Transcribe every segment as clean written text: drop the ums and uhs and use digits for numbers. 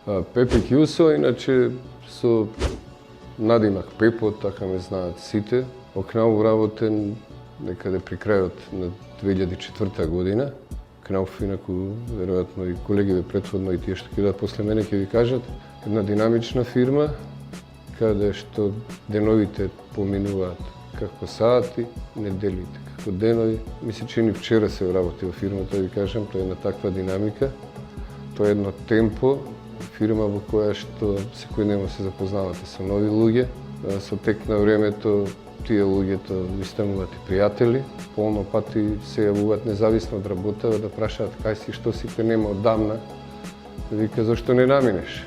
Пепе Кјусо, иначе со надимак Пепо, така ме знаат сите. Окнав работен некаде при крајот на 2004 година. Кнауф, инаку, веројатно и колегите претходно и тие што ќе дадат после мене ќе ви кажат, една динамична фирма, каде што деновите поминуваат како сати, неделите како денови. Ми се чини вчера се работи во фирмата, ви кажам, тоа е една таква динамика. Тоа е едно темпо, фирма во која што секојдневно се запознавате со нови луѓе. Со тек на времето тие луѓето ви стануваат и пријатели. Полно пати се јавуваат независно од работа да прашаат кај си, што си, те нема одамна. Вика, зашто не наминеш?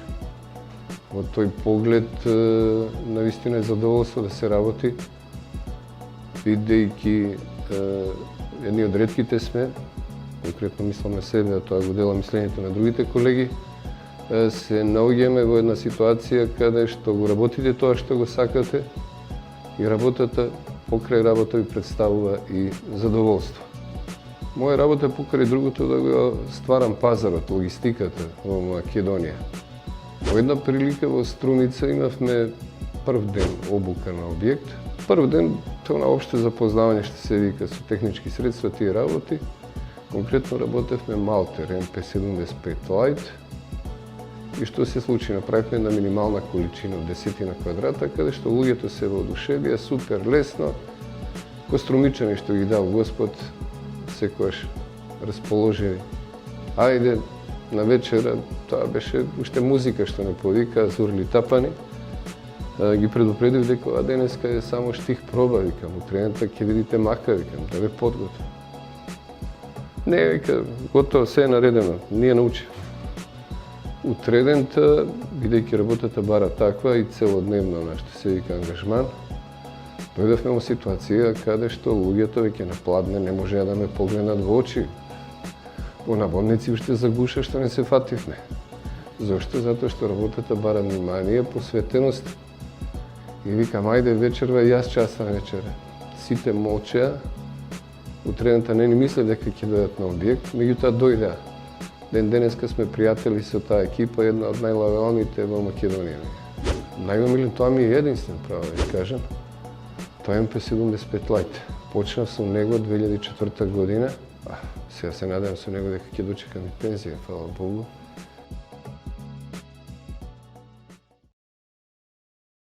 Во тој поглед навистина е задоволство да се работи, бидејќи едни од ретките сме, конкретно мислам на себе, а тоа го дела мислењето на другите колеги, се наоѓаме во една ситуација каде што го работите тоа што го сакате и работата покрај работа ви представува и задоволство. Моја работа покрај другото да го стварам пазарот, логистиката во Македонија. Во една прилика во Струмица имавме прв ден обука на објект. Прв ден тоа на општо запознавање што се вика со технички средства тие работи. Конкретно работевме Малтер MP75 Lite. И што се случи? Направивме една минимална количина од 10 квадрата, каде што луѓето се воодушевија, супер лесно. Кострумичани што ги дал Господ, секојаш расположени. Ајде, на вечера, тоа беше уште музика што не повика, зурли тапани. Ги предупредив дека денеска е само штих проба, викам, утредента ќе видите мака, викам, да ве подготвам. Не, вика, готово, се е наредено, ние научи. Утредента, бидејќи работата бара таква и целодневно нашто се вика ангажман, дојдовме во ситуација каде што луѓето веќе напладне не можеа да ме погледнат во очи. По наводници уште загуша што не се фативме. Зошто? Затоа што работата бара внимание, посветеност. И викам, ајде вечерва, јас час на вечера. Сите молчеа. Утредента не ни мисле дека ќе дојдат на објект, меѓутоа дојдеа. Денеска сме пријатели со таа екипа, една од најлојалните во Македонија. Најомилен тоа ми е единствен, право да ви кажам. Тоа е MP75 Lite. Почнав со него 2004 година. Сега се надевам со него дека ќе дочекам и пензија, фала Богу.